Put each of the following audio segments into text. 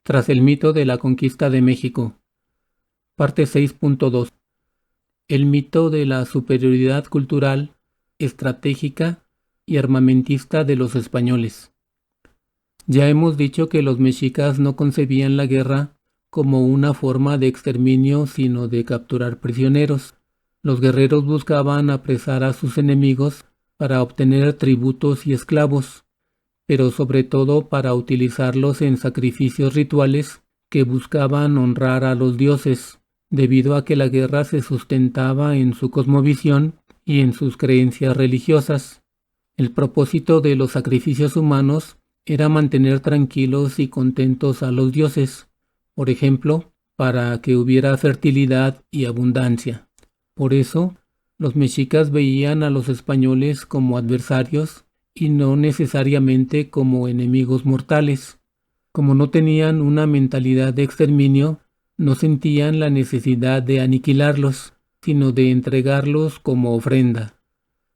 Tras el mito de la conquista de México. Parte 6.2. El mito de la superioridad cultural, estratégica y armamentista de los españoles. Ya hemos dicho que los mexicas no concebían la guerra como una forma de exterminio, sino de capturar prisioneros. Los guerreros buscaban apresar a sus enemigos para obtener tributos y esclavos, pero sobre todo para utilizarlos en sacrificios rituales que buscaban honrar a los dioses, debido a que la guerra se sustentaba en su cosmovisión y en sus creencias religiosas. El propósito de los sacrificios humanos era mantener tranquilos y contentos a los dioses, por ejemplo, para que hubiera fertilidad y abundancia. Por eso, los mexicas veían a los españoles como adversarios y no necesariamente como enemigos mortales. Como no tenían una mentalidad de exterminio, no sentían la necesidad de aniquilarlos, sino de entregarlos como ofrenda.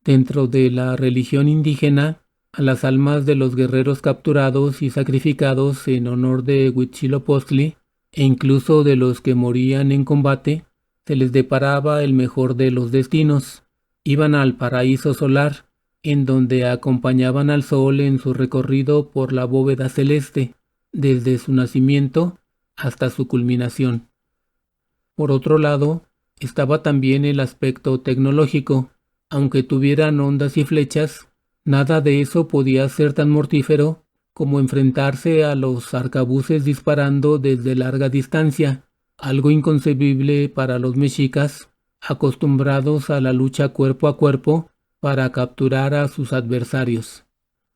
Dentro de la religión indígena, a las almas de los guerreros capturados y sacrificados en honor de Huitzilopochtli, e incluso de los que morían en combate, se les deparaba el mejor de los destinos. Iban al paraíso solar, en donde acompañaban al sol en su recorrido por la bóveda celeste, desde su nacimiento hasta su culminación. Por otro lado, estaba también el aspecto tecnológico. Aunque tuvieran ondas y flechas, nada de eso podía ser tan mortífero como enfrentarse a los arcabuces disparando desde larga distancia, algo inconcebible para los mexicas, acostumbrados a la lucha cuerpo a cuerpo para capturar a sus adversarios.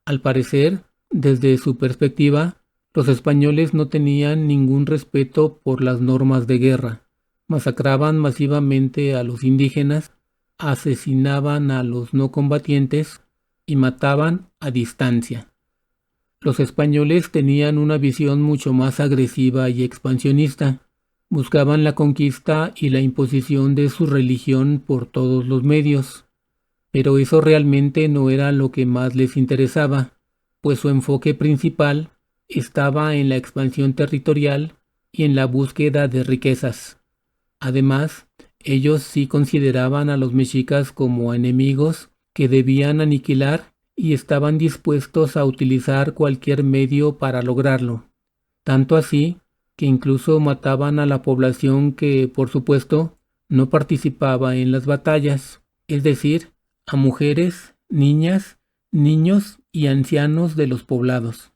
Al parecer, desde su perspectiva, los españoles no tenían ningún respeto por las normas de guerra. Masacraban masivamente a los indígenas, asesinaban a los no combatientes y mataban a distancia. Los españoles tenían una visión mucho más agresiva y expansionista. Buscaban la conquista y la imposición de su religión por todos los medios. Pero eso realmente no era lo que más les interesaba, pues su enfoque principal estaba en la expansión territorial y en la búsqueda de riquezas. Además, ellos sí consideraban a los mexicas como enemigos que debían aniquilar y estaban dispuestos a utilizar cualquier medio para lograrlo. Tanto así que incluso mataban a la población que, por supuesto, no participaba en las batallas, es decir, a mujeres, niñas, niños y ancianos de los poblados.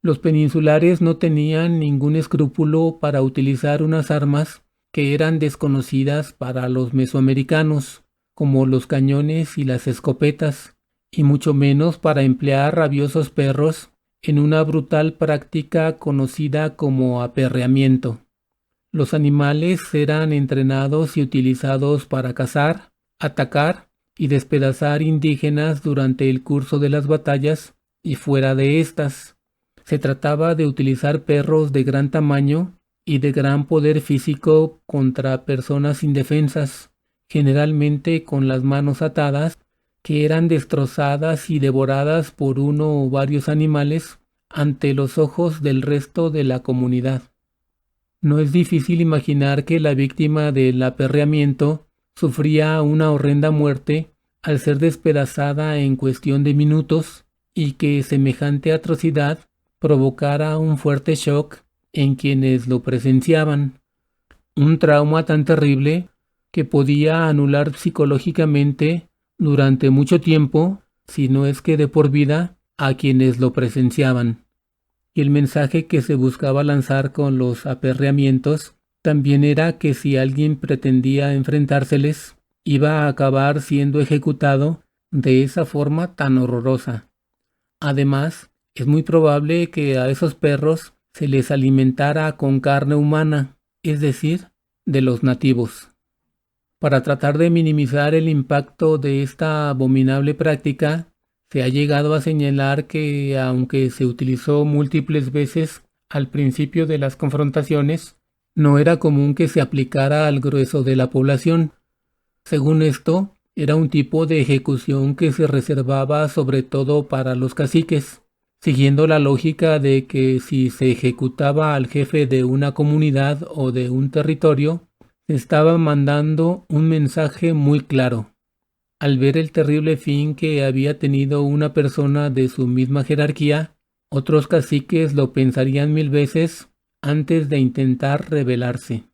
Los peninsulares no tenían ningún escrúpulo para utilizar unas armas que eran desconocidas para los mesoamericanos, como los cañones y las escopetas, y mucho menos para emplear rabiosos perros en una brutal práctica conocida como aperreamiento. Los animales eran entrenados y utilizados para cazar, atacar y despedazar indígenas durante el curso de las batallas y fuera de estas. Se trataba de utilizar perros de gran tamaño y de gran poder físico contra personas indefensas, generalmente con las manos atadas, que eran destrozadas y devoradas por uno o varios animales ante los ojos del resto de la comunidad. No es difícil imaginar que la víctima del aperreamiento sufría una horrenda muerte al ser despedazada en cuestión de minutos y que semejante atrocidad provocara un fuerte shock en quienes lo presenciaban, un trauma tan terrible que podía anular psicológicamente durante mucho tiempo, si no es que de por vida, a quienes lo presenciaban. Y el mensaje que se buscaba lanzar con los aperreamientos también era que si alguien pretendía enfrentárseles, iba a acabar siendo ejecutado de esa forma tan horrorosa. Además, es muy probable que a esos perros se les alimentara con carne humana, es decir, de los nativos. Para tratar de minimizar el impacto de esta abominable práctica, se ha llegado a señalar que, aunque se utilizó múltiples veces al principio de las confrontaciones, no era común que se aplicara al grueso de la población. Según esto, era un tipo de ejecución que se reservaba sobre todo para los caciques. siguiendo la lógica de que si se ejecutaba al jefe de una comunidad o de un territorio, se estaba mandando un mensaje muy claro. Al ver el terrible fin que había tenido una persona de su misma jerarquía, otros caciques lo pensarían 1000 veces antes de intentar rebelarse.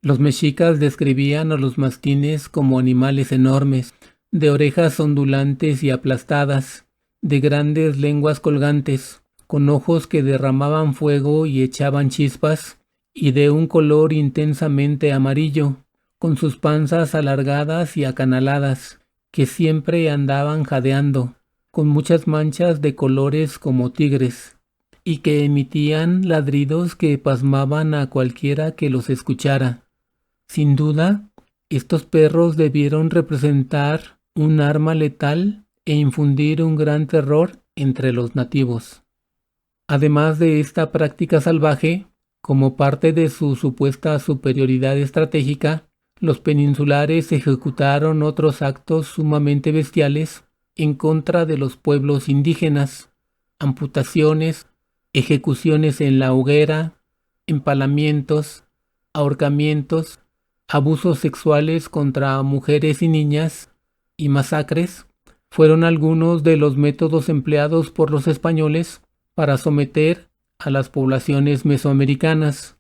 Los mexicas describían a los mastines como animales enormes, de orejas ondulantes y aplastadas, de grandes lenguas colgantes, con ojos que derramaban fuego y echaban chispas, y de un color intensamente amarillo, con sus panzas alargadas y acanaladas, que siempre andaban jadeando, con muchas manchas de colores como tigres, y que emitían ladridos que pasmaban a cualquiera que los escuchara. Sin duda, estos perros debieron representar un arma letal e infundir un gran terror entre los nativos. Además de esta práctica salvaje, como parte de su supuesta superioridad estratégica, los peninsulares ejecutaron otros actos sumamente bestiales en contra de los pueblos indígenas: amputaciones, ejecuciones en la hoguera, empalamientos, ahorcamientos, abusos sexuales contra mujeres y niñas y masacres fueron algunos de los métodos empleados por los españoles para someter a las poblaciones mesoamericanas.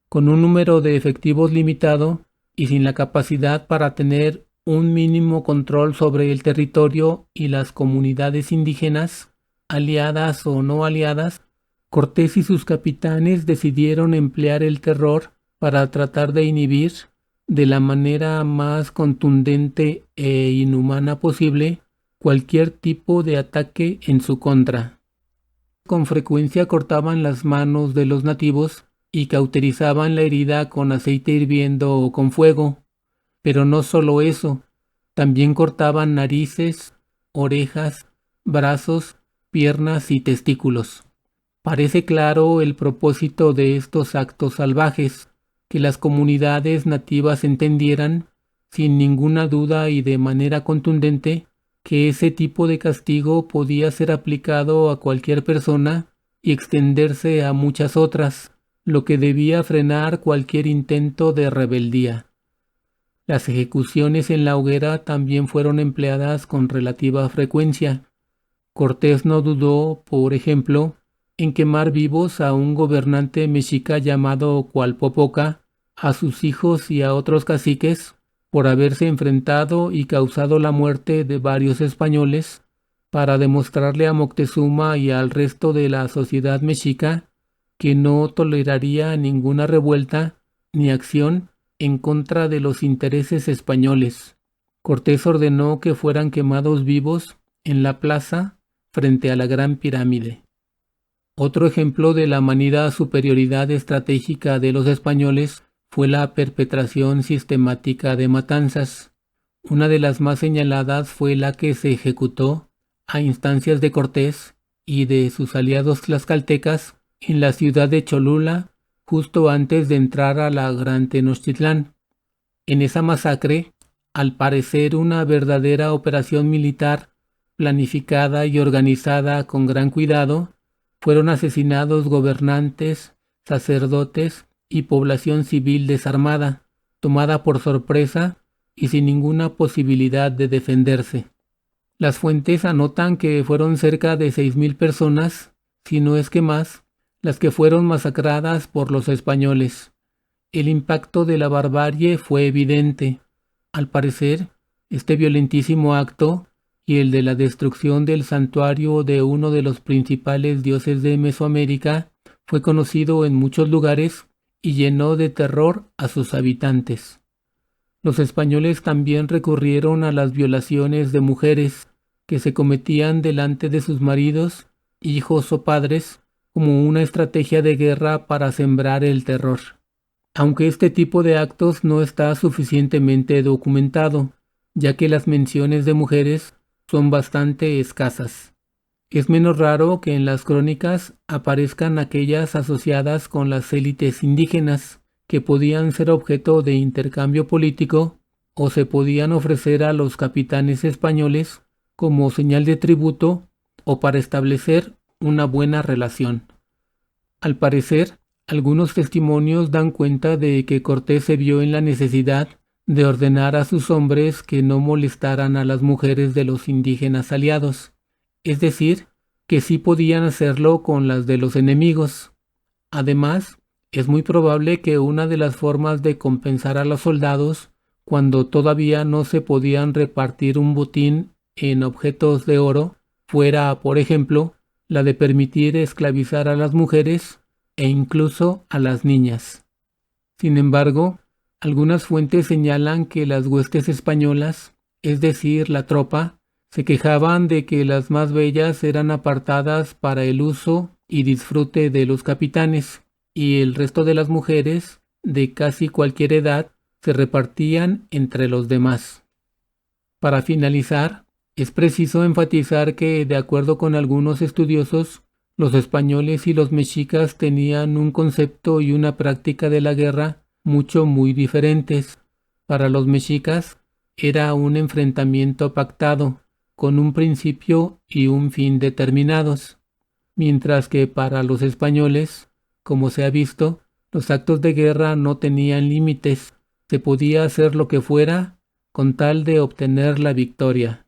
Con un número de efectivos limitado y sin la capacidad para tener un mínimo control sobre el territorio y las comunidades indígenas, aliadas o no aliadas, Cortés y sus capitanes decidieron emplear el terror para tratar de inhibir, de la manera más contundente e inhumana posible, cualquier tipo de ataque en su contra. Con frecuencia cortaban las manos de los nativos y cauterizaban la herida con aceite hirviendo o con fuego. Pero no solo eso, también cortaban narices, orejas, brazos, piernas y testículos. Parece claro el propósito de estos actos salvajes: que las comunidades nativas entendieran, sin ninguna duda y de manera contundente, que ese tipo de castigo podía ser aplicado a cualquier persona y extenderse a muchas otras, lo que debía frenar cualquier intento de rebeldía. Las ejecuciones en la hoguera también fueron empleadas con relativa frecuencia. Cortés no dudó, por ejemplo, en quemar vivos a un gobernante mexica llamado Coalpopoca, a sus hijos y a otros caciques, por haberse enfrentado y causado la muerte de varios españoles, para demostrarle a Moctezuma y al resto de la sociedad mexica que no toleraría ninguna revuelta ni acción en contra de los intereses españoles. Cortés ordenó que fueran quemados vivos en la plaza frente a la Gran Pirámide. Otro ejemplo de la manida superioridad estratégica de los españoles fue la perpetración sistemática de matanzas. Una de las más señaladas fue la que se ejecutó, a instancias de Cortés y de sus aliados tlaxcaltecas, en la ciudad de Cholula, justo antes de entrar a la Gran Tenochtitlán. En esa masacre, al parecer una verdadera operación militar, planificada y organizada con gran cuidado, fueron asesinados gobernantes, sacerdotes y población civil desarmada, tomada por sorpresa y sin ninguna posibilidad de defenderse. Las fuentes anotan que fueron cerca de 6,000 personas, si no es que más, las que fueron masacradas por los españoles. El impacto de la barbarie fue evidente. Al parecer, este violentísimo acto y el de la destrucción del santuario de uno de los principales dioses de Mesoamérica fue conocido en muchos lugares y llenó de terror a sus habitantes. Los españoles también recurrieron a las violaciones de mujeres que se cometían delante de sus maridos, hijos o padres, como una estrategia de guerra para sembrar el terror. Aunque este tipo de actos no está suficientemente documentado, ya que las menciones de mujeres son bastante escasas. Es menos raro que en las crónicas aparezcan aquellas asociadas con las élites indígenas, que podían ser objeto de intercambio político o se podían ofrecer a los capitanes españoles como señal de tributo o para establecer una buena relación. Al parecer, algunos testimonios dan cuenta de que Cortés se vio en la necesidad de ordenar a sus hombres que no molestaran a las mujeres de los indígenas aliados, es decir, que sí podían hacerlo con las de los enemigos. Además, es muy probable que una de las formas de compensar a los soldados, cuando todavía no se podían repartir un botín en objetos de oro, fuera, por ejemplo, la de permitir esclavizar a las mujeres e incluso a las niñas. Sin embargo, algunas fuentes señalan que las huestes españolas, es decir, la tropa, se quejaban de que las más bellas eran apartadas para el uso y disfrute de los capitanes, y el resto de las mujeres, de casi cualquier edad, se repartían entre los demás. Para finalizar, es preciso enfatizar que, de acuerdo con algunos estudiosos, los españoles y los mexicas tenían un concepto y una práctica de la guerra muy diferentes. Para los mexicas era un enfrentamiento pactado, con un principio y un fin determinados, mientras que para los españoles, como se ha visto, los actos de guerra no tenían límites, se podía hacer lo que fuera con tal de obtener la victoria.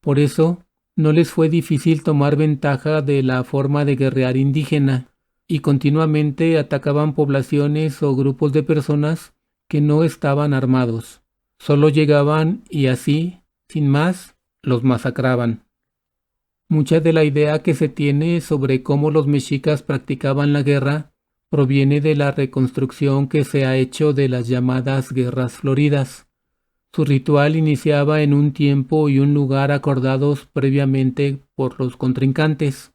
Por eso, no les fue difícil tomar ventaja de la forma de guerrear indígena, y continuamente atacaban poblaciones o grupos de personas que no estaban armados. Solo llegaban y así, sin más, los masacraban. Mucha de la idea que se tiene sobre cómo los mexicas practicaban la guerra proviene de la reconstrucción que se ha hecho de las llamadas guerras floridas. Su ritual iniciaba en un tiempo y un lugar acordados previamente por los contrincantes.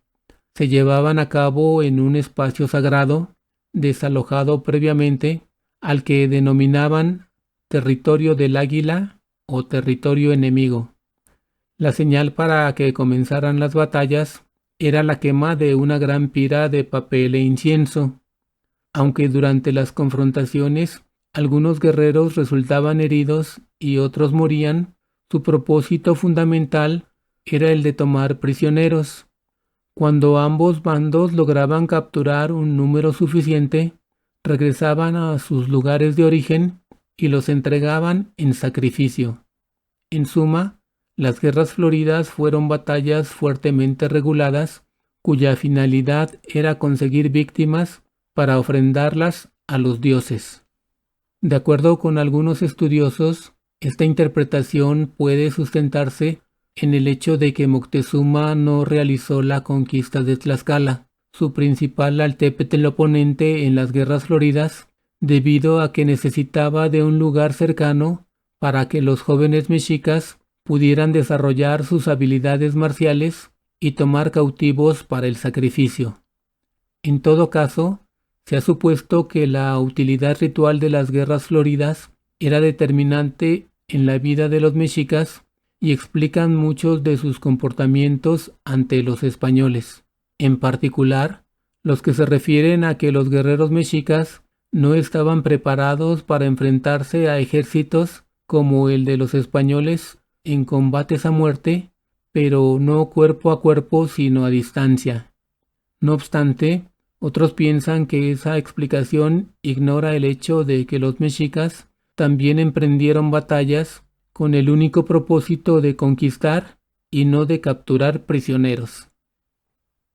Se llevaban a cabo en un espacio sagrado, desalojado previamente, al que denominaban territorio del águila o territorio enemigo. La señal para que comenzaran las batallas era la quema de una gran pira de papel e incienso. Aunque durante las confrontaciones algunos guerreros resultaban heridos y otros morían, su propósito fundamental era el de tomar prisioneros. Cuando ambos bandos lograban capturar un número suficiente, regresaban a sus lugares de origen y los entregaban en sacrificio. En suma, las guerras floridas fueron batallas fuertemente reguladas, cuya finalidad era conseguir víctimas para ofrendarlas a los dioses. De acuerdo con algunos estudiosos, esta interpretación puede sustentarse en el hecho de que Moctezuma no realizó la conquista de Tlaxcala, su principal altépetl oponente en las guerras floridas, debido a que necesitaba de un lugar cercano para que los jóvenes mexicas pudieran desarrollar sus habilidades marciales y tomar cautivos para el sacrificio. En todo caso, se ha supuesto que la utilidad ritual de las guerras floridas era determinante en la vida de los mexicas y explican muchos de sus comportamientos ante los españoles, en particular los que se refieren a que los guerreros mexicas no estaban preparados para enfrentarse a ejércitos como el de los españoles en combates a muerte, pero no cuerpo a cuerpo sino a distancia. No obstante, otros piensan que esa explicación ignora el hecho de que los mexicas también emprendieron batallas con el único propósito de conquistar y no de capturar prisioneros.